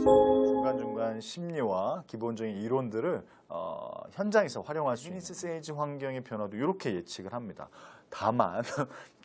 중간중간 심리와 기본적인 이론들을 현장에서 활용할 수 있는 세이지 환경의 변화도 이렇게 예측을 합니다. 다만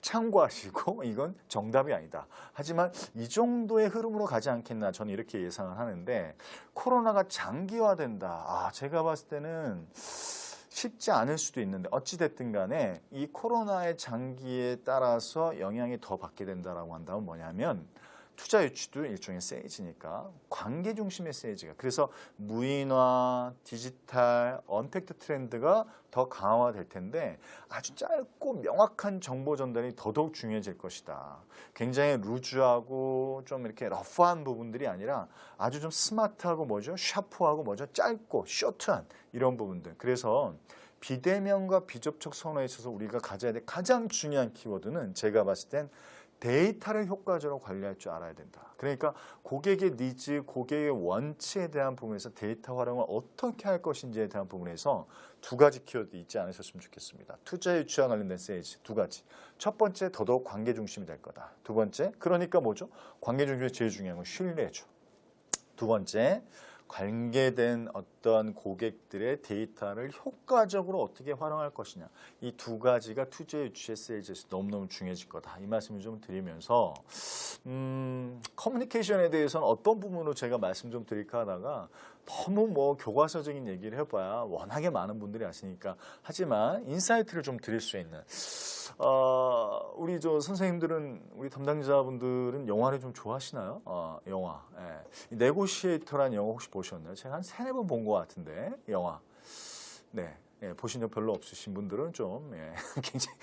참고하시고 이건 정답이 아니다. 하지만 이 정도의 흐름으로 가지 않겠나 저는 이렇게 예상을 하는데 코로나가 장기화된다. 제가 봤을 때는 쉽지 않을 수도 있는데 어찌됐든 간에 이 코로나의 장기에 따라서 영향이 더 받게 된다라고 한다면 뭐냐면 투자 유치도 일종의 세이지니까 관계 중심의 세이지가 그래서 무인화, 디지털, 언택트 트렌드가 더 강화될 텐데 아주 짧고 명확한 정보 전달이 더더욱 중요해질 것이다. 굉장히 루즈하고 좀 이렇게 러프한 부분들이 아니라 아주 좀 스마트하고 뭐죠? 샤프하고 뭐죠? 짧고 쇼트한 이런 부분들. 그래서 비대면과 비접촉 선호에 있어서 우리가 가져야 될 가장 중요한 키워드는 제가 봤을 땐 데이터를 효과적으로 관리할 줄 알아야 된다. 그러니까 고객의 니즈, 고객의 원치에 대한 부분에서 데이터 활용을 어떻게 할 것인지에 대한 부분에서 두 가지 키워드 잊지 않으셨으면 좋겠습니다. 투자 유치와 관련된 세이지 두 가지. 첫 번째 더더욱 관계 중심이 될 거다. 두 번째 그러니까 뭐죠? 관계 중심에 제일 중요한 건 신뢰죠. 두 번째 관계된 어떤 고객들의 데이터를 효과적으로 어떻게 활용할 것이냐. 이 두 가지가 투자 유치의 세이지에서 너무너무 중요해질 거다. 이 말씀을 좀 드리면서 커뮤니케이션에 대해서는 어떤 부분으로 제가 말씀 좀 드릴까 하다가 너무 뭐 교과서적인 얘기를 해봐야 워낙에 많은 분들이 아시니까 하지만 인사이트를 좀 드릴 수 있는 우리 저 선생님들은 우리 담당자분들은 영화를 좀 좋아하시나요? 영화. 예. 네고시에이터라는 영화 혹시 보셨나요? 제가 한 3-4번 본 것 같은데 영화. 네. 예, 보신 적 별로 없으신 분들은 좀 굉장히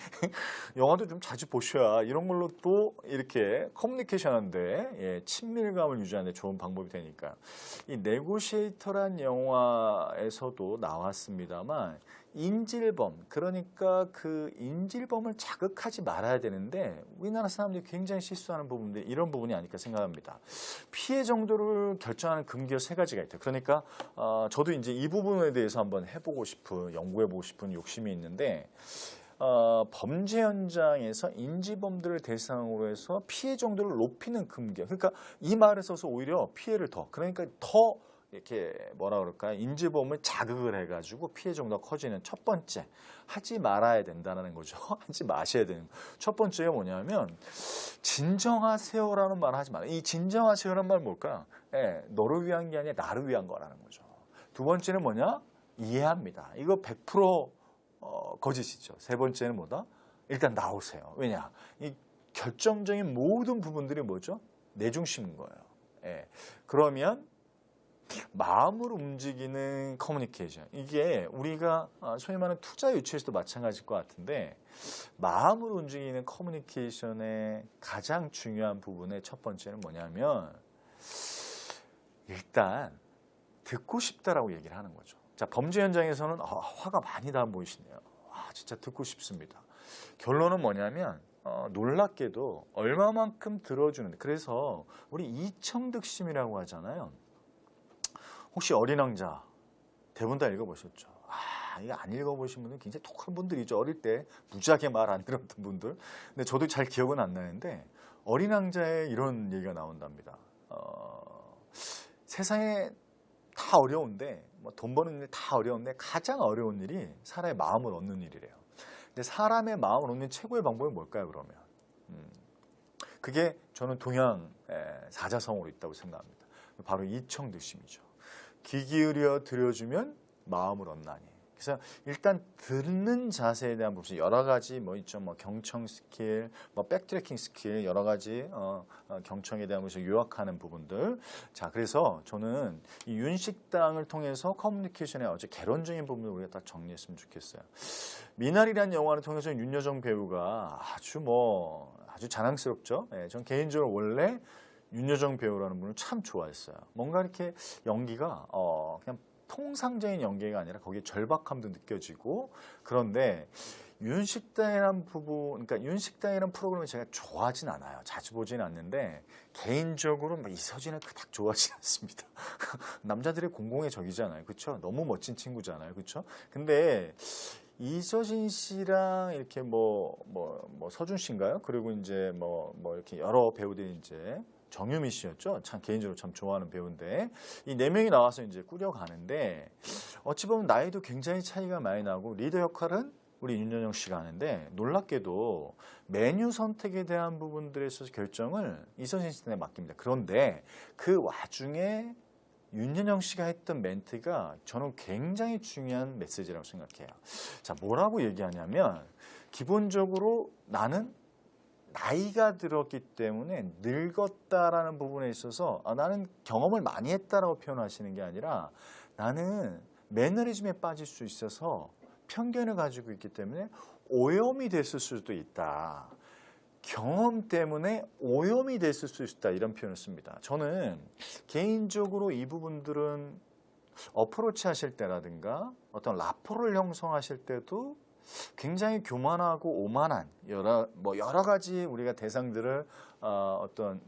영화도 좀 자주 보셔야 이런 걸로 또 이렇게 커뮤니케이션 하는데 친밀감을 유지하는 데 좋은 방법이 되니까 이 네고시에이터란 영화에서도 나왔습니다만 인질범 그러니까 그 인질범을 자극하지 말아야 되는데 우리나라 사람들이 굉장히 실수하는 부분인데 이런 부분이 아닐까 생각합니다. 피해 정도를 결정하는 금기어 3가지가 있대요. 그러니까 저도 이제 이 부분에 대해서 한번 해보고 싶은 연구해보고 싶은 욕심이 있는데 범죄 현장에서 인지범들을 대상으로 해서 피해 정도를 높이는 금기어 그러니까 이 말을 써서 오히려 피해를 그러니까 더 이렇게 뭐라 그럴까요? 인지범을 자극을 해가지고 피해 정도가 커지는 첫 번째 하지 말아야 된다는 거죠. 하지 마셔야 되는 첫 번째가 뭐냐면 진정하세요라는 말을 하지 말아요. 이 진정하세요라는 말은 뭘까요? 너를 위한 게 아니라 나를 위한 거라는 거죠. 두 번째는 뭐냐? 이해합니다. 이거 100% 거짓이죠. 세 번째는 뭐다? 일단 나오세요. 왜냐? 이 결정적인 모든 부분들이 뭐죠? 내 중심인 거예요. 그러면 마음으로 움직이는 커뮤니케이션. 이게 우리가 소위 말하는 투자 유치에서도 마찬가지일 것 같은데 마음으로 움직이는 커뮤니케이션의 가장 중요한 부분의 첫 번째는 뭐냐면 일단 듣고 싶다라고 얘기를 하는 거죠. 자, 범죄 현장에서는 화가 많이 나 보이시네요. 진짜 듣고 싶습니다. 결론은 뭐냐면 놀랍게도 얼마만큼 들어주는데 그래서 우리 이청득심이라고 하잖아요. 혹시 어린 왕자 대본 다 읽어보셨죠? 이거 안 읽어보신 분은 굉장히 독한 분들이죠. 어릴 때 무지하게 말 안 들었던 분들. 근데 저도 잘 기억은 안 나는데 어린 왕자에 이런 얘기가 나온답니다. 세상에 다 어려운데 뭐 돈 버는 일 다 어려운데 가장 어려운 일이 사람의 마음을 얻는 일이래요. 근데 사람의 마음을 얻는 최고의 방법이 뭘까요? 그러면 그게 저는 동양 사자성어로 있다고 생각합니다. 바로 이청득심이죠. 귀 기울여 들여주면 마음을 얻나니. 그래서 일단 듣는 자세에 대한 부분 여러 가지 뭐 있죠. 뭐 경청 스킬, 뭐 백트래킹 스킬 여러 가지 경청에 대한 것을 요약하는 부분들. 자, 그래서 저는 이 윤식당을 통해서 커뮤니케이션의 어제 개론적인 부분을 우리가 딱 정리했으면 좋겠어요. 미나리라는 영화를 통해서 윤여정 배우가 아주 자랑스럽죠. 전 개인적으로 원래 윤여정 배우라는 분을 참 좋아했어요. 뭔가 이렇게 연기가 그냥 통상적인 연기가 아니라 거기에 절박함도 느껴지고 그런데 윤식당이라는 부분, 그러니까 윤식당이라는 프로그램을 제가 좋아하진 않아요. 자주 보진 않는데 개인적으로 이서진을 그닥 좋아하지 않습니다. 남자들의 공공의 적이잖아요, 그렇죠? 너무 멋진 친구잖아요, 그렇죠? 근데 이서진 씨랑 이렇게 서준 씨인가요? 그리고 이제 이렇게 여러 배우들이 이제 정유미 씨였죠. 참 개인적으로 참 좋아하는 배우인데 이 네 명이 나와서 이제 꾸려가는데 어찌 보면 나이도 굉장히 차이가 많이 나고 리더 역할은 우리 윤여정 씨가 하는데 놀랍게도 메뉴 선택에 대한 부분들에 있어서 결정을 이선신 씨한테 맡깁니다. 그런데 그 와중에 윤여정 씨가 했던 멘트가 저는 굉장히 중요한 메시지라고 생각해요. 자, 뭐라고 얘기하냐면 기본적으로 나는 나이가 들었기 때문에 늙었다라는 부분에 있어서 나는 경험을 많이 했다라고 표현하시는 게 아니라 나는 매너리즘에 빠질 수 있어서 편견을 가지고 있기 때문에 오염이 됐을 수도 있다. 경험 때문에 오염이 됐을 수 있다. 이런 표현을 씁니다. 저는 개인적으로 이 부분들은 어프로치 하실 때라든가 어떤 라포를 형성하실 때도 굉장히 교만하고 오만한 여러 가지 우리가 대상들을 어떤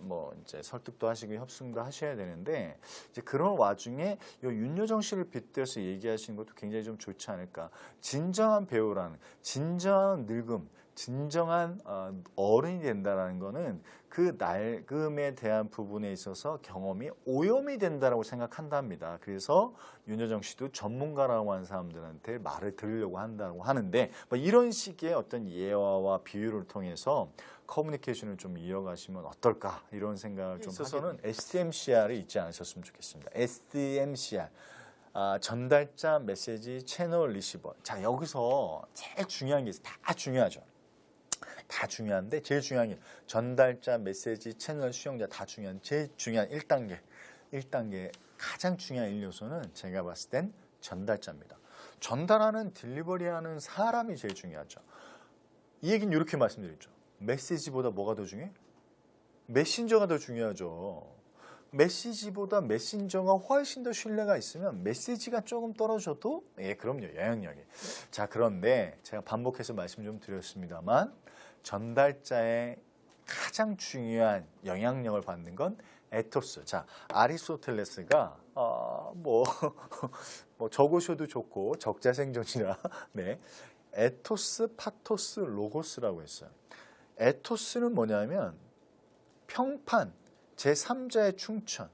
이제 설득도 하시고 협승도 하셔야 되는데 이제 그런 와중에 이 윤여정 씨를 빗대서 얘기하시는 것도 굉장히 좀 좋지 않을까. 진정한 배우라는 진정한 늙음, 진정한 어른이 된다는 거는 그 낡음에 대한 부분에 있어서 경험이 오염이 된다라고 생각한답니다. 그래서 윤여정 씨도 전문가라고 하는 사람들한테 말을 들으려고 한다고 하는데 이런 식의 어떤 예화와 비유를 통해서 커뮤니케이션을 좀 이어가시면 어떨까 이런 생각을 좀 있어서는 SMCR이 잊지 않으셨으면 좋겠습니다. SMCR. 전달자, 메시지, 채널, 리시버. 자, 여기서 제일 중요한 게 있어요. 다 중요하죠. 다 중요한데 제일 중요한 게 전달자, 메시지, 채널, 수용자 다 중요한 제일 중요한 1단계 가장 중요한 1요소는 제가 봤을 땐 전달자입니다. 전달하는 딜리버리하는 사람이 제일 중요하죠. 이 얘기는 이렇게 말씀드렸죠. 메시지보다 뭐가 더 중요해? 메신저가 더 중요하죠. 메시지보다 메신저가 훨씬 더 신뢰가 있으면 메시지가 조금 떨어져도 그럼요. 영향력이. 자, 그런데 제가 반복해서 말씀 좀 드렸습니다만 전달자의 가장 중요한 영향력을 받는 건 에토스. 자, 아리스토텔레스가 적으셔도 좋고 적자생존이라 네. 에토스, 파토스, 로고스라고 했어요. 에토스는 뭐냐면 평판, 제3자의 충천.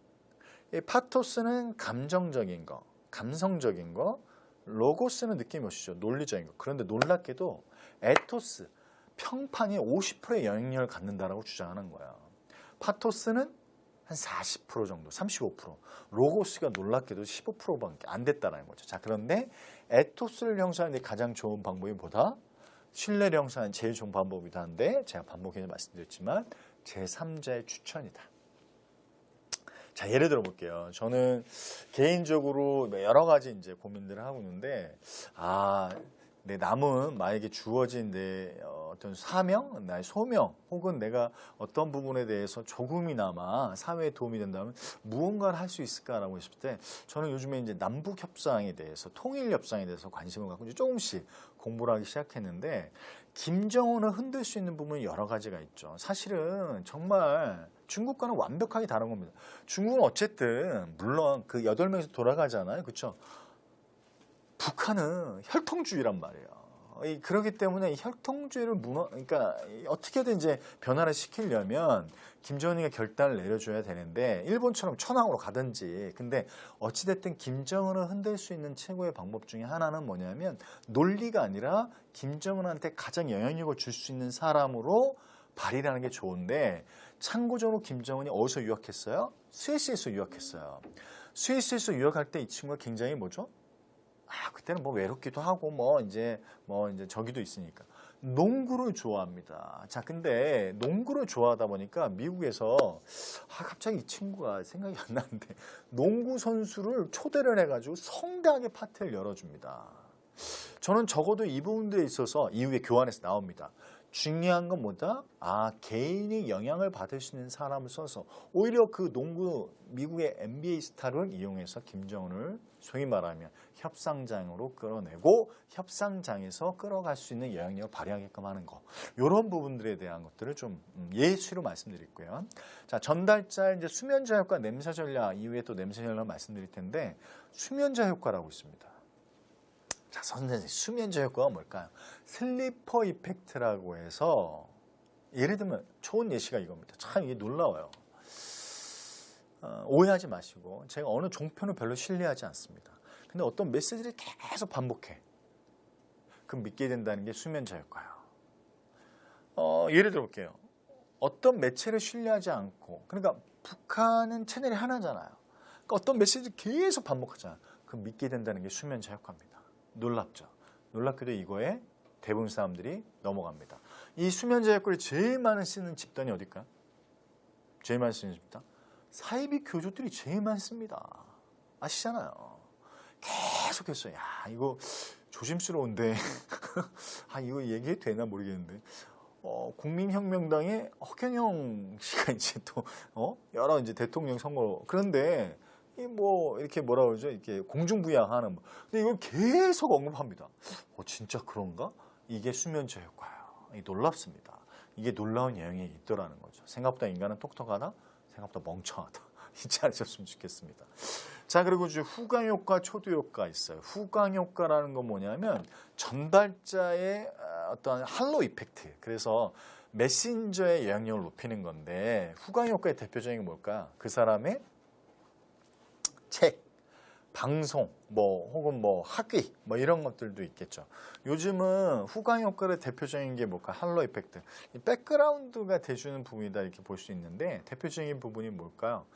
이 파토스는 감정적인 거, 감성적인 거, 로고스는 느낌이 오시죠. 논리적인 거. 그런데 놀랍게도 에토스, 평판이 50%의 영향력을 갖는다라고 주장하는 거야. 파토스는 한 40% 정도, 35%. 로고스가 놀랍게도 15%밖에 안 됐다는 거죠. 자, 그런데 에토스를 형성하는 데 가장 좋은 방법이 뭐다? 신뢰를 형성하는 제일 좋은 방법이다 한데 제가 반복해서 말씀드렸지만 제3자의 추천이다. 자, 예를 들어 볼게요. 저는 개인적으로 여러 가지 이제 고민들을 하고 있는데, 내 남은 만약에 주어진 내 어떤 사명, 나의 소명, 혹은 내가 어떤 부분에 대해서 조금이나마 사회에 도움이 된다면 무언가를 할 수 있을까라고 했을 때, 저는 요즘에 이제 남북 협상에 대해서, 통일 협상에 대해서 관심을 갖고 이제 조금씩 공부를 하기 시작했는데, 김정은을 흔들 수 있는 부분이 여러 가지가 있죠. 사실은 정말 중국과는 완벽하게 다른 겁니다. 중국은 어쨌든 물론 그 8명에서 돌아가잖아요. 그렇죠? 북한은 혈통주의란 말이에요. 그렇기 때문에 혈통주의를 그러니까 어떻게든 이제 변화를 시키려면 김정은이가 결단을 내려줘야 되는데 일본처럼 천황으로 가든지. 근데 어찌됐든 김정은을 흔들 수 있는 최고의 방법 중에 하나는 뭐냐면 논리가 아니라 김정은한테 가장 영향력을 줄 수 있는 사람으로 발휘하는 게 좋은데 참고적으로 김정은이 어디서 유학했어요? 스위스에서 유학했어요. 스위스에서 유학할 때 이 친구가 굉장히 뭐죠? 그때는 외롭기도 하고 이제 저기도 있으니까 농구를 좋아합니다. 자, 근데 농구를 좋아하다 보니까 미국에서 갑자기 이 친구가 생각이 안 나는데 농구 선수를 초대를 해가지고 성대하게 파티를 열어줍니다. 저는 적어도 이 부분들에 있어서 이후에 교환에서 나옵니다. 중요한 건 뭐다? 개인이 영향을 받을 수 있는 사람을 써서 오히려 그 농구 미국의 NBA 스타를 이용해서 김정은을 소위 말하면 협상장으로 끌어내고 협상장에서 끌어갈 수 있는 영향력을 발휘하게끔 하는 거. 이런 부분들에 대한 것들을 좀 예시로 말씀드렸고요. 자, 전달자 이제 수면자 효과, 냄새 전략 이후에 또 냄새 전략 말씀드릴 텐데 수면자 효과라고 있습니다. 자, 선생님, 수면제 효과가 뭘까요? 슬리퍼 이펙트라고 해서 예를 들면 좋은 예시가 이겁니다. 참 이게 놀라워요. 오해하지 마시고 제가 어느 종편을 별로 신뢰하지 않습니다. 근데 어떤 메시지를 계속 반복해. 그럼 믿게 된다는 게 수면제 효과예요. 예를 들어볼게요. 어떤 매체를 신뢰하지 않고, 그러니까 북한은 채널이 하나잖아요. 그러니까 어떤 메시지를 계속 반복하잖아요. 그럼 믿게 된다는 게 수면제 효과입니다. 놀랍죠? 놀랍게도 이거에 대부분 사람들이 넘어갑니다. 이 수면제 효과를 제일 많이 쓰는 집단이 어딜까요? 제일 많이 쓰는 집단? 사이비 교주들이 제일 많습니다. 아시잖아요. 계속했어요. 야, 이거 조심스러운데 이거 얘기해도 되나 모르겠는데 국민혁명당의 허경영 씨가 이제 또 여러 이제 대통령 선거 그런데 뭐 이렇게 뭐라 그러죠? 이렇게 공중부양하는 근데 이걸 계속 언급합니다. 진짜 그런가? 이게 수면제 효과예요. 놀랍습니다. 이게 놀라운 영향이 있더라는 거죠. 생각보다 인간은 똑똑하다. 생각보다 멍청하다. 잊지 않으셨으면 좋겠습니다. 자, 그리고 이제 후광 효과, 초두 효과 있어요. 후광 효과라는 건 뭐냐면 전달자의 어떤 할로 이펙트. 그래서 메신저의 영향력을 높이는 건데 후광 효과의 대표적인 게 뭘까? 그 사람의 책, 방송, 혹은 학위, 이런 것들도 있겠죠. 요즘은 후광 효과의 대표적인 게 뭘까? 할로 이펙트. 백그라운드가 돼주는 부분이다 이렇게 볼 수 있는데 대표적인 부분이 뭘까요?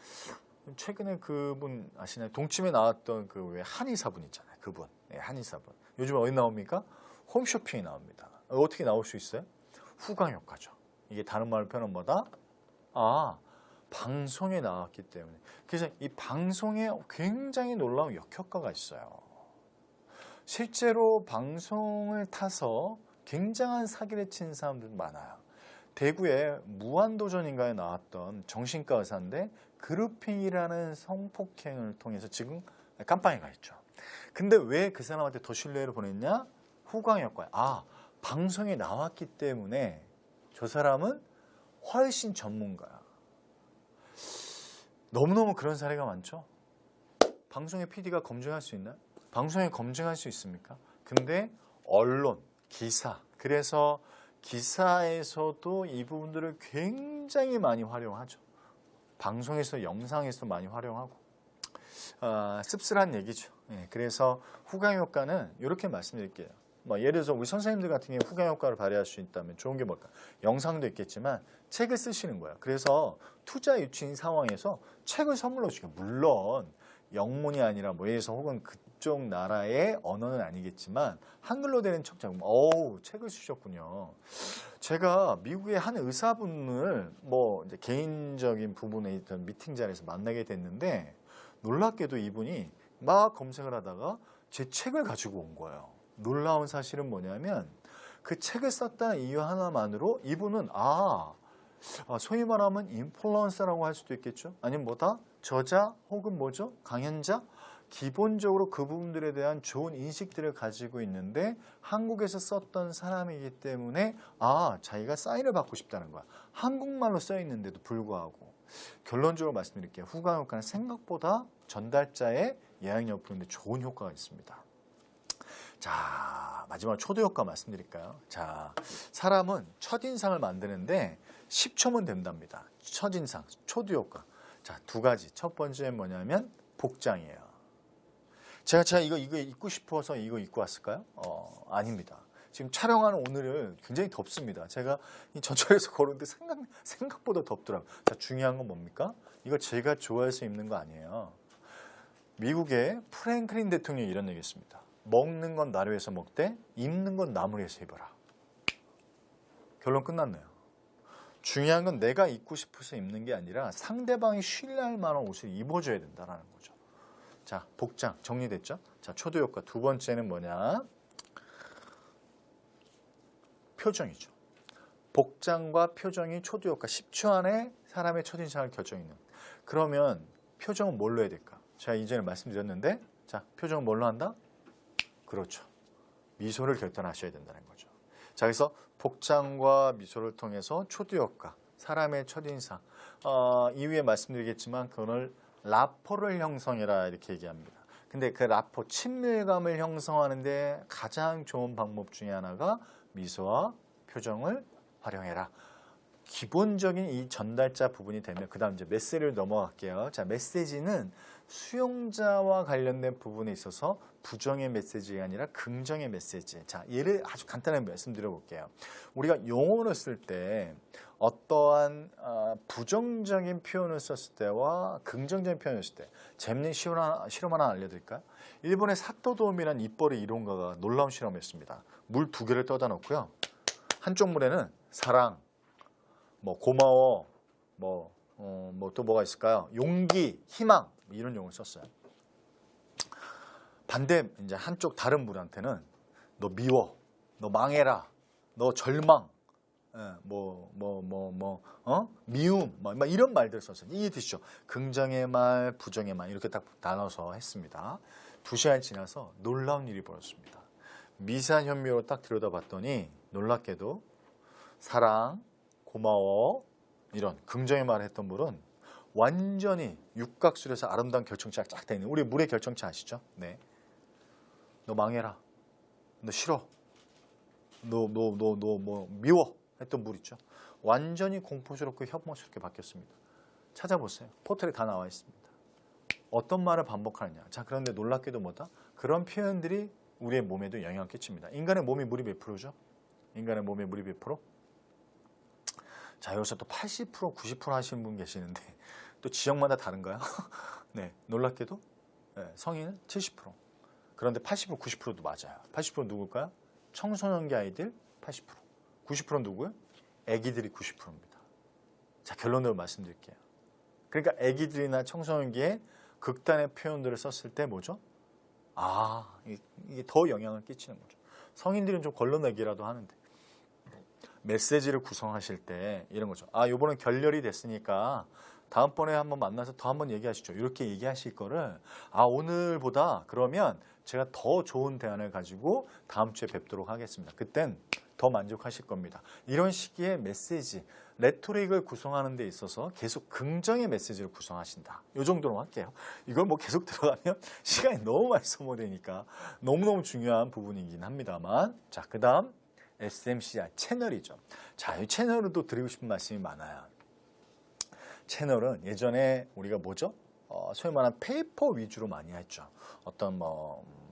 최근에 그분 아시나요? 동침에 나왔던 그 왜 한의사분 있잖아요. 그분, 네, 한의사분. 요즘 어디 나옵니까? 홈쇼핑이 나옵니다. 어떻게 나올 수 있어요? 후광 효과죠. 이게 다른 말로 표현은 뭐다? 방송에 나왔기 때문에. 그래서 이 방송에 굉장히 놀라운 역효과가 있어요. 실제로 방송을 타서 굉장한 사기를 친 사람들 많아요. 대구에 무한도전인가에 나왔던 정신과 의사인데 그루핑이라는 성폭행을 통해서 지금 깜빵에 가 있죠. 근데 왜 그 사람한테 더 신뢰를 보냈냐? 후광 효과야. 방송에 나왔기 때문에 저 사람은 훨씬 전문가야. 너무너무 그런 사례가 많죠. 방송의 PD가 검증할 수 있나요? 방송에 검증할 수 있습니까? 근데 언론, 기사, 그래서 기사에서도 이 부분들을 굉장히 많이 활용하죠. 방송에서, 영상에서 많이 활용하고 씁쓸한 얘기죠. 그래서 후광 효과는 이렇게 말씀드릴게요. 예를 들어서 우리 선생님들 같은 경우에 후광 효과를 발휘할 수 있다면 좋은 게 뭘까? 영상도 있겠지만 책을 쓰시는 거예요. 그래서 투자 유치인 상황에서 책을 선물로 주게. 물론 영문이 아니라 예를 들어서 혹은 그쪽 나라의 언어는 아니겠지만 한글로 되는 책자금. 책을 쓰셨군요. 제가 미국의 한 의사분을 이제 개인적인 부분에 있던 미팅 자리에서 만나게 됐는데 놀랍게도 이분이 막 검색을 하다가 제 책을 가지고 온 거예요. 놀라운 사실은 뭐냐면 그 책을 썼다는 이유 하나만으로 이분은 소위 말하면 인플루언서라고 할 수도 있겠죠. 아니면 저자 혹은 강연자? 기본적으로 그 부분들에 대한 좋은 인식들을 가지고 있는데 한국에서 썼던 사람이기 때문에 자기가 사인을 받고 싶다는 거야. 한국말로 써 있는데도 불구하고. 결론적으로 말씀드릴게요. 후광 효과는 생각보다 전달자의 영향력 부분에 좋은 효과가 있습니다. 자, 마지막 초두 효과 말씀드릴까요? 자, 사람은 첫인상을 만드는데 10초면 된답니다. 첫인상, 초두 효과. 자, 두 가지. 첫 번째는 뭐냐면 복장이에요. 제가 이거 입고 싶어서 이거 입고 왔을까요? 아닙니다. 지금 촬영하는 오늘은 굉장히 덥습니다. 제가 이 전철에서 걸었는데 생각보다 덥더라고요. 자, 중요한 건 뭡니까? 이거 제가 좋아해서 입는 거 아니에요. 미국의 프랭클린 대통령이 이런 얘기 했습니다. 먹는 건 나를 위해서 먹되 입는 건 남을 위해서 입어라. 결론 끝났네요. 중요한 건 내가 입고 싶어서 입는 게 아니라 상대방이 신뢰할 만한 옷을 입어줘야 된다는 거죠. 자, 복장 정리됐죠? 자, 초두 효과 두 번째는 뭐냐? 표정이죠. 복장과 표정이 초두 효과 10초 안에 사람의 첫인상을 결정짓는. 그러면 표정은 뭘로 해야 될까? 제가 이전에 말씀드렸는데 자, 표정은 뭘로 한다? 그렇죠. 미소를 결단하셔야 된다는 거죠. 자, 그래서 복장과 미소를 통해서 초두 효과, 사람의 첫인상. 이후에 말씀드리겠지만 그걸 라포를 형성해라 이렇게 얘기합니다. 근데 그 라포, 친밀감을 형성하는데 가장 좋은 방법 중에 하나가 미소와 표정을 활용해라. 기본적인 이 전달자 부분이 되면 그 다음 이제 메시지를 넘어갈게요. 자, 메시지는 수용자와 관련된 부분에 있어서 부정의 메시지가 아니라 긍정의 메시지. 자, 예를 아주 간단하게 말씀드려 볼게요. 우리가 용어를 쓸 때 어떠한 부정적인 표현을 썼을 때와 긍정적인 표현을 썼을 때 재밌는 실험 하나 알려드릴까요? 일본의 사토도움이라는 입벌의 이론가가 놀라운 실험을 했습니다. 물 2개를 떠다 놓고요. 한쪽 물에는 사랑, 뭐 고마워, 뭐 또 뭐가 있을까요? 용기, 희망 이런 용어를 썼어요. 반대 이제 한쪽 다른 물한테는 너 미워, 너 망해라, 너 절망, 미움, 막 이런 말들 썼어요. 이해되시죠? 긍정의 말, 부정의 말 이렇게 딱 나눠서 했습니다. 2시간이 지나서 놀라운 일이 벌어졌습니다. 미세한 현미로 딱 들여다봤더니 놀랍게도 사랑, 고마워 이런 긍정의 말을 했던 물은 완전히 육각술에서 아름다운 결정체가 쫙 돼 있는 우리 물의 결정체 아시죠? 네. 너 망해라. 너 싫어. 너 뭐 미워 했던 물 있죠. 완전히 공포스럽고 혐오스럽게 바뀌었습니다. 찾아보세요. 포털에 다 나와 있습니다. 어떤 말을 반복하느냐. 자, 그런데 놀랍게도 뭐다? 그런 표현들이 우리의 몸에도 영향을 끼칩니다. 인간의 몸이 물이 몇 프로죠? 인간의 몸의 물이 몇 프로? 자, 여기서 또 80%, 90% 하시는 분 계시는데 또 지역마다 다른가요? 네, 놀랍게도 네, 성인은 70%. 그런데 80%, 90%도 맞아요. 80% 누굴까요? 청소년기 아이들 80%. 90%는 누구예요? 아기들이 90%입니다. 자, 결론으로 말씀드릴게요. 그러니까 아기들이나 청소년기에 극단의 표현들을 썼을 때 뭐죠? 이게 더 영향을 끼치는 거죠. 성인들은 좀 걸러내기라도 하는데 메시지를 구성하실 때 이런 거죠. 요번엔 결렬이 됐으니까 다음번에 한번 만나서 더 한번 얘기하시죠. 이렇게 얘기하실 거를 오늘보다 그러면 제가 더 좋은 대안을 가지고 다음 주에 뵙도록 하겠습니다. 그땐 더 만족하실 겁니다. 이런 시기에 메시지, 레토릭을 구성하는 데 있어서 계속 긍정의 메시지를 구성하신다. 이 정도로 할게요. 이걸 뭐 계속 들어가면 시간이 너무 많이 소모되니까 너무너무 중요한 부분이긴 합니다만 자, 그 다음 SMCR 채널이죠. 자, 이 채널도 드리고 싶은 말씀이 많아요. 채널은 예전에 우리가 뭐죠? 소위 말하는 페이퍼 위주로 많이 했죠. 어떤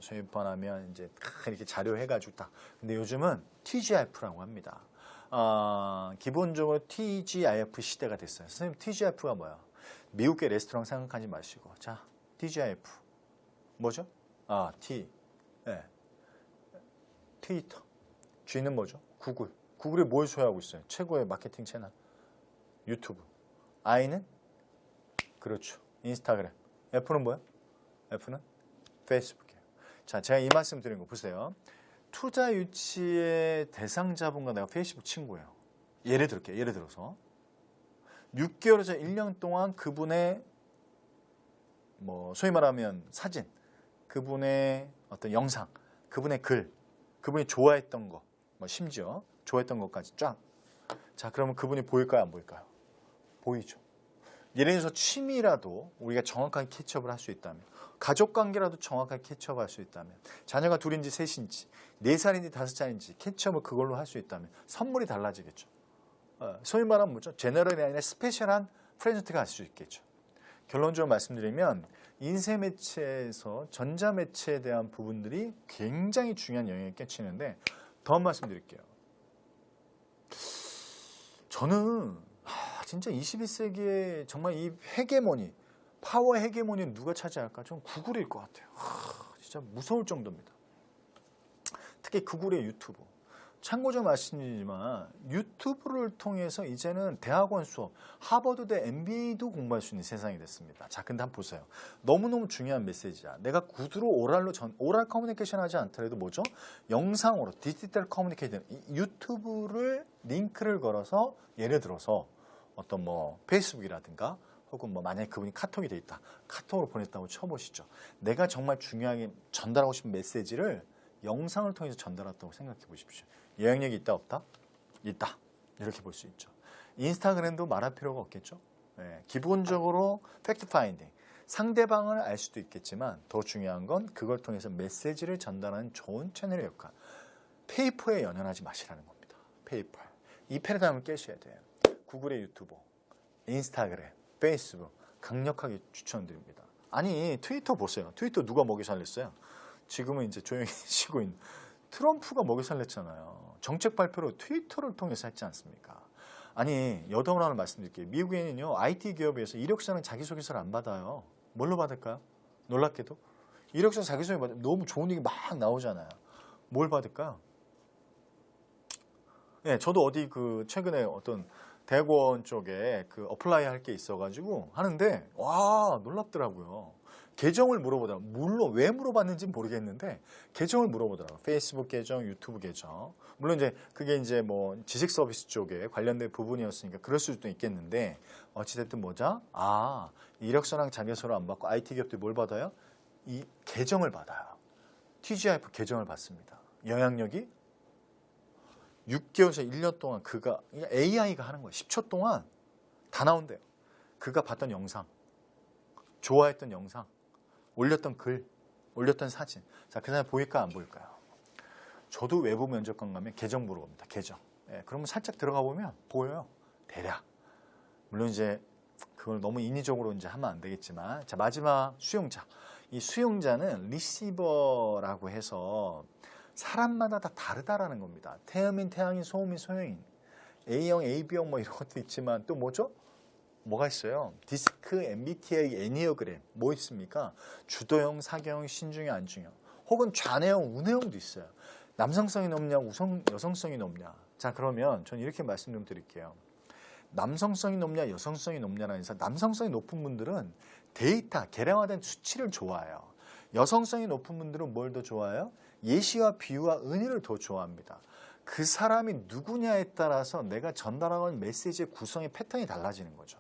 소위 말하면 이제 이렇게 자료 해가지고 딱. 근데 요즘은 TGIF라고 합니다. 기본적으로 TGIF 시대가 됐어요. 선생님 TGIF가 뭐야? 미국의 레스토랑 생각하지 마시고 자, TGIF 뭐죠? 네. 트위터. G는 뭐죠? 구글. 구글이 뭘 소유하고 있어요? 최고의 마케팅 채널. 유튜브. I는? 그렇죠. 인스타그램. F는 뭐야? F는? 페이스북이에요. 자, 제가 이 말씀 드린 거 보세요. 투자 유치의 대상자분과 내가 페이스북 친구예요. 예를 들게요. 예를 들어서 6개월에서 1년 동안 그분의 소위 말하면 사진, 그분의 어떤 영상, 그분의 글, 그분이 좋아했던 거, 심지어 좋아했던 것까지 쫙. 자, 그러면 그분이 보일까요? 안 보일까요? 보이죠. 예를 들어서 취미라도 우리가 정확하게 캐치업을 할 수 있다면, 가족관계라도 정확하게 캐치업할 수 있다면, 자녀가 둘인지 셋인지 4살인지 5살인지 캐치업을 그걸로 할 수 있다면 선물이 달라지겠죠. 소위 말하면 뭐죠? 제너럴이 아니라 스페셜한 프레젠트가 할 수 있겠죠. 결론적으로 말씀드리면 인쇄 매체에서 전자 매체에 대한 부분들이 굉장히 중요한 영향을 끼치는데 더 말씀드릴게요. 저는 진짜 21세기에 정말 이 헤게모니, 파워 헤게모니는 누가 차지할까? 저는 구글일 것 같아요. 진짜 무서울 정도입니다. 특히 구글의 유튜브. 참고로 말씀드리지만 유튜브를 통해서 이제는 대학원 수업, 하버드대 MBA도 공부할 수 있는 세상이 됐습니다. 자, 근데 한번 보세요. 너무너무 중요한 메시지야. 내가 구두로 오랄 커뮤니케이션 하지 않더라도 뭐죠? 영상으로 디지털 커뮤니케이션, 유튜브를 링크를 걸어서 예를 들어서 어떤 페이스북이라든가 혹은 만약에 그분이 카톡이 돼 있다. 카톡으로 보냈다고 쳐보시죠. 내가 정말 중요하게 전달하고 싶은 메시지를 영상을 통해서 전달했다고 생각해 보십시오. 영향력이 있다 없다? 있다. 이렇게 볼 수 있죠. 인스타그램도 말할 필요가 없겠죠. 네, 기본적으로 팩트 파인딩. 상대방을 알 수도 있겠지만 더 중요한 건 그걸 통해서 메시지를 전달하는 좋은 채널의 역할. 페이퍼에 연연하지 마시라는 겁니다. 페이퍼. 이 패러다임을 깨셔야 돼요. 구글의 유튜버, 인스타그램, 페이스북 강력하게 추천드립니다. 아니 트위터 보세요. 트위터 누가 먹여 살렸어요? 지금은 이제 조용히 쉬고 있는 트럼프가 먹여 살렸잖아요. 정책 발표를 트위터를 통해서 했지 않습니까? 아니 여담을 하나 말씀드릴게요. 미국에는요 IT 기업에서 이력서는 자기소개서를 안 받아요. 뭘로 받을까요? 놀랍게도 이력서 자기소개 받으면 너무 좋은 얘기 막 나오잖아요. 뭘 받을까요? 네, 저도 어디 그 최근에 어떤 대학원 쪽에 그 어플라이 할 게 있어가지고 하는데 와 놀랍더라고요. 계정을 물어보더라고요. 물론 왜 물어봤는지 모르겠는데 계정을 물어보더라고요. 페이스북 계정, 유튜브 계정. 물론 이제 그게 이제 뭐 지식 서비스 쪽에 관련된 부분이었으니까 그럴 수도 있겠는데 어찌됐든 뭐죠? 아 이력서랑 자기소개서를 안 받고 IT 기업들이 뭘 받아요? 이 계정을 받아요. TGIF 계정을 받습니다. 영향력이 6개월에서 1년 동안 그가 AI가 하는 거예요. 10초 동안 다 나온대요. 그가 봤던 영상, 좋아했던 영상, 올렸던 글, 올렸던 사진. 자, 그 사람 보일까 안 보일까요? 저도 외부 면접관 가면 계정 물어봅니다. 계정. 예, 그러면 살짝 들어가 보면 보여요. 대략. 물론 이제 그걸 너무 인위적으로 이제 하면 안 되겠지만, 자 마지막 수용자. 이 수용자는 리시버라고 해서 사람마다 다 다르다라는 겁니다. 태음인, 태양인, 소음인, 소형인, A형, AB형 뭐 이런 것도 있지만 또 뭐죠? 뭐가 있어요? 디스크, MBTI, 애니어그램 뭐 있습니까? 주도형, 사교형, 신중형, 안중형 혹은 좌뇌형, 우뇌형도 있어요. 남성성이 높냐, 여성성이 높냐. 자 그러면 저는 이렇게 말씀 좀 드릴게요. 남성성이 높냐, 여성성이 높냐라는 해서 남성성이 높은 분들은 데이터, 계량화된 수치를 좋아해요. 여성성이 높은 분들은 뭘 더 좋아해요? 예시와 비유와 은유를 더 좋아합니다. 그 사람이 누구냐에 따라서 내가 전달하는 메시지의 구성의 패턴이 달라지는 거죠.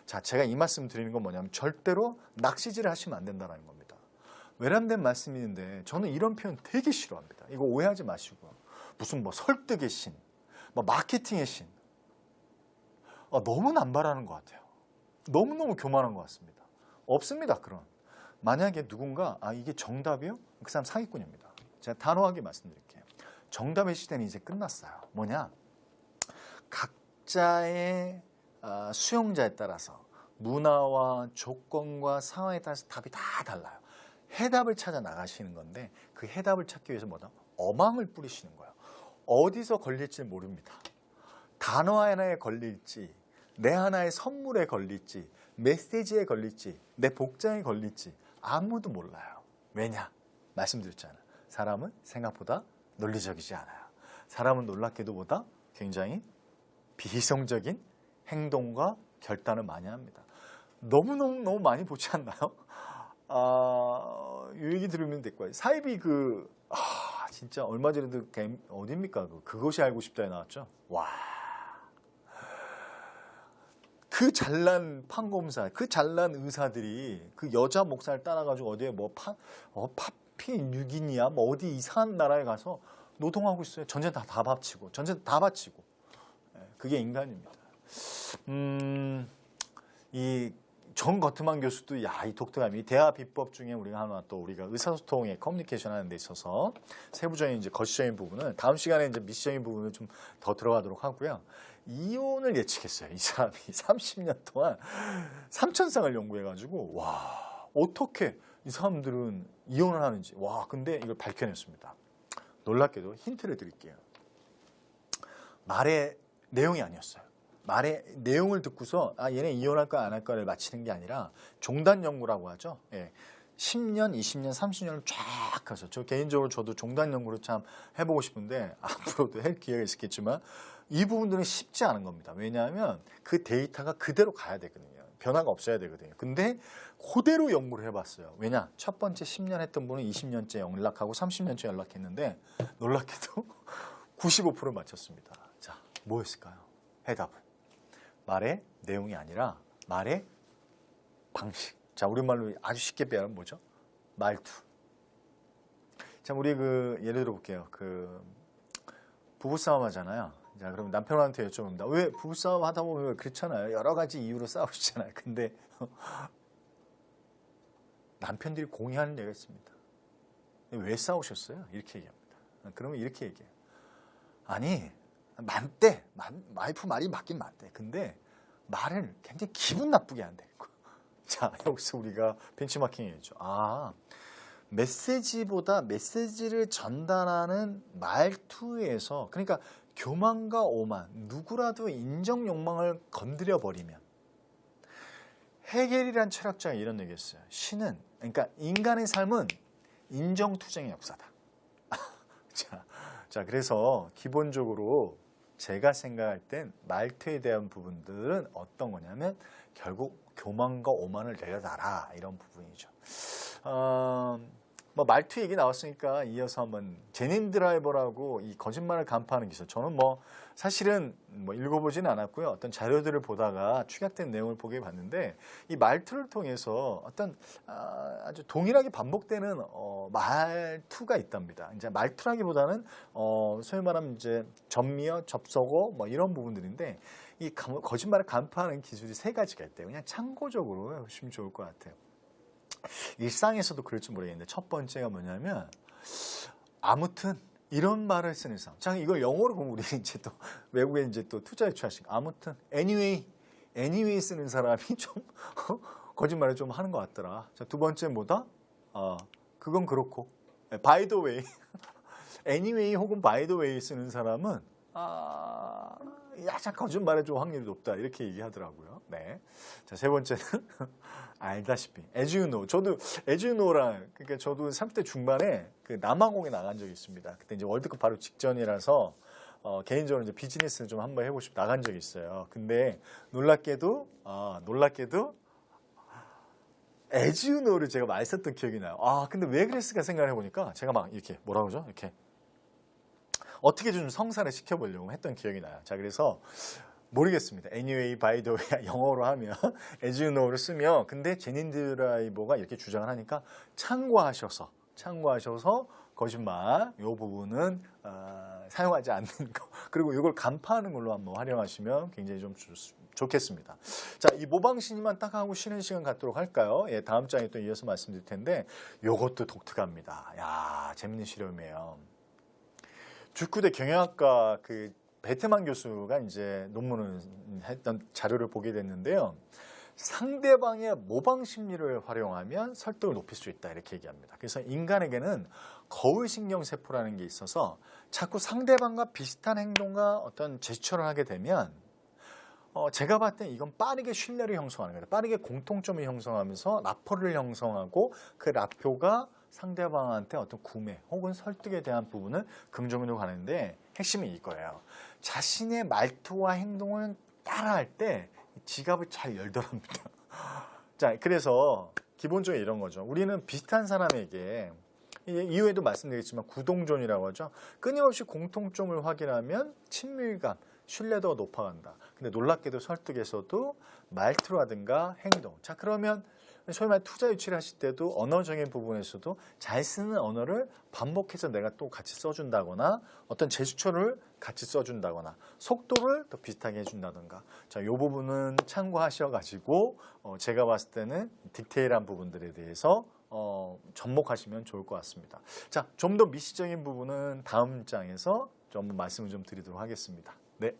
자, 제가 이 말씀 드리는 건 뭐냐면 절대로 낚시질을 하시면 안 된다는 겁니다. 외람된 말씀인데 저는 이런 표현 되게 싫어합니다. 이거 오해하지 마시고 무슨 뭐 설득의 신, 뭐 마케팅의 신 너무 남발하는 것 같아요. 너무너무 교만한 것 같습니다. 없습니다. 그런. 만약에 누군가 이게 정답이요? 그 사람 사기꾼입니다. 제가 단호하게 말씀드릴게요. 정답의 시대는 이제 끝났어요. 뭐냐? 각자의 수용자에 따라서 문화와 조건과 상황에 따라서 답이 다 달라요. 해답을 찾아 나가시는 건데 그 해답을 찾기 위해서 뭐다? 어망을 뿌리시는 거예요. 어디서 걸릴지 모릅니다. 단어 하나에 걸릴지 내 하나의 선물에 걸릴지 메시지에 걸릴지 내 복장에 걸릴지 아무도 몰라요. 왜냐? 말씀드렸잖아요. 사람은 생각보다 논리적이지 않아요. 사람은 놀랍게도 보다 굉장히 비이성적인 행동과 결단을 많이 합니다. 너무 많이 보지 않나요? 이 얘기 들으면 될 거예요. 사이비 진짜 얼마 전에도 어딥니까? 그것이 알고 싶다에 나왔죠. 와. 그 잘난 판검사, 그 잘난 의사들이 그 여자 목사를 따라가지고 어디에 파피 뉴기니아 뭐 어디 이상한 나라에 가서 노동하고 있어요. 전쟁 다 바치고, 전쟁 다 바치고. 그게 인간입니다. 이 정 거트만 교수도 이 독특함이 대화 비법 중에 우리가 의사소통의 커뮤니케이션 하는 데 있어서 세부적인 이제 거시적인 부분은 다음 시간에 이제 미시적인 부분을 좀 더 들어가도록 하고요. 이혼을 예측했어요. 이 사람이 30년 동안 3000쌍을 연구해가지고 와 어떻게 이 사람들은 이혼을 하는지 근데 이걸 밝혀냈습니다. 놀랍게도 힌트를 드릴게요. 말의 내용이 아니었어요. 말의 내용을 듣고서 얘네 이혼할 거야 안 할 거야를 맞히는 게 아니라 종단 연구라고 하죠. 10년, 20년, 30년을 쫙 가서 저 개인적으로 저도 종단 연구를 참 해보고 싶은데 앞으로도 할 기회가 있겠지만 이 부분들은 쉽지 않은 겁니다. 왜냐하면 그 데이터가 그대로 가야 되거든요. 변화가 없어야 되거든요. 근데 그대로 연구를 해봤어요. 왜냐? 첫 번째 10년 했던 분은 20년째 연락하고 30년째 연락했는데 놀랍게도 95% 맞췄습니다. 자, 뭐였을까요? 해답은 말의 내용이 아니라 말의 방식. 자, 우리말로 아주 쉽게 빼면 뭐죠? 말투. 자, 우리 예를 들어 볼게요. 부부싸움 하잖아요. 자, 그럼 남편한테 여쭤봅니다. 왜 부부싸움 하다 보면 그렇잖아요. 여러 가지 이유로 싸우시잖아요. 근데 남편들이 공유하는 얘기가 있습니다. 왜 싸우셨어요? 이렇게 얘기합니다. 그러면 이렇게 얘기해요. 아니, 많대. 와이프 말이 맞긴 맞대. 근데 말을 굉장히 기분 나쁘게 한대. 자, 여기서 우리가 벤치마킹 했죠. 아, 메시지보다 메시지를 전달하는 말투에서, 그러니까 교만과 오만, 누구라도 인정 욕망을 건드려 버리면, 헤겔이란 철학자가 이런 얘기했어요. 신은, 그러니까 인간의 삶은 인정투쟁의 역사다. 자, 그래서 기본적으로 제가 생각할 땐 말투에 대한 부분들은 어떤 거냐면 결국 교만과 오만을 내려놔라, 이런 부분이죠. 뭐 말투 얘기 나왔으니까 이어서 한번 제닌 드라이버라고 이 거짓말을 간파하는 기술. 저는 뭐 사실은 뭐 읽어보지는 않았고요. 어떤 자료들을 보다가 축약된 내용을 보게 봤는데 이 말투를 통해서 어떤 아주 동일하게 반복되는 말투가 있답니다. 이제 말투라기보다는 소위 말하면 이제 전미어, 접속어 뭐 이런 부분들인데 이 거짓말을 간파하는 기술이 세 가지가 있대요. 그냥 참고적으로 보시면 좋을 것 같아요. 일상에서도 그럴지 모르겠는데 첫 번째가 뭐냐면 아무튼 이런 말을 쓰는 사람. 자, 이걸 영어로 보면 우리 이제 또 외국에 이제 또 투자에 취하시고 아무튼 anyway 쓰는 사람이 좀 거짓말을 좀 하는 것 같더라. 자, 두 번째 뭐다? 그건 그렇고 by the way anyway 혹은 by the way 쓰는 사람은 약간 거짓말에 좀 확률이 높다, 이렇게 얘기하더라고요. 네. 자, 세 번째는 알다시피 as you know. 저도 as you know랑, 그러니까 저도 30대 중반에 그 남아공에 나간 적이 있습니다. 그때 이제 월드컵 바로 직전이라서 개인적으로 이제 비즈니스를 좀 한번 해보고 싶어 나간 적이 있어요. 근데 놀랍게도 as you know를 제가 많이 썼던 기억이 나요. 근데 왜 그랬을까 생각을 해보니까 제가 막 이렇게 뭐라 그러죠? 이렇게 어떻게 좀 성사를 시켜보려고 했던 기억이 나요. 자, 그래서 모르겠습니다. Anyway, by the way 영어로 하면 as you know를 쓰면, 근데 제닌 드라이버가 이렇게 주장을 하니까 참고하셔서 거짓말 이 부분은 사용하지 않는 거, 그리고 이걸 간파하는 걸로 한번 활용하시면 굉장히 좀 좋겠습니다. 자, 이 모방신이만 딱 하고 쉬는 시간 갖도록 할까요? 예, 다음 장에 또 이어서 말씀드릴 텐데 이것도 독특합니다. 야, 재밌는 실험이에요. 주쿠대 경영학과 그 베테만 교수가 이제 논문을 했던 자료를 보게 됐는데요. 상대방의 모방 심리를 활용하면 설득을 높일 수 있다, 이렇게 얘기합니다. 그래서 인간에게는 거울신경 세포라는 게 있어서 자꾸 상대방과 비슷한 행동과 어떤 제스처를 하게 되면 제가 봤을 때 이건 빠르게 신뢰를 형성하는 거예요. 빠르게 공통점을 형성하면서 라포를 형성하고 그 라포가 상대방한테 어떤 구매 혹은 설득에 대한 부분을 긍정으로 가는데 핵심이 이거예요. 자신의 말투와 행동을 따라할 때 지갑을 잘 열더랍니다. 자, 그래서 기본적으로 이런 거죠. 우리는 비슷한 사람에게, 이후에도 말씀드렸지만 구동존이라고 하죠. 끊임없이 공통점을 확인하면 친밀감, 신뢰도가 높아간다. 근데 놀랍게도 설득에서도 말투라든가 행동. 자, 그러면 소위 말해 투자 유치를 하실 때도 언어적인 부분에서도 잘 쓰는 언어를 반복해서 내가 또 같이 써준다거나 어떤 제스처를 같이 써준다거나 속도를 더 비슷하게 해준다든가. 자, 이 부분은 참고하셔가지고 제가 봤을 때는 디테일한 부분들에 대해서 접목하시면 좋을 것 같습니다. 자, 좀 더 미시적인 부분은 다음 장에서 좀 말씀을 좀 드리도록 하겠습니다. 네.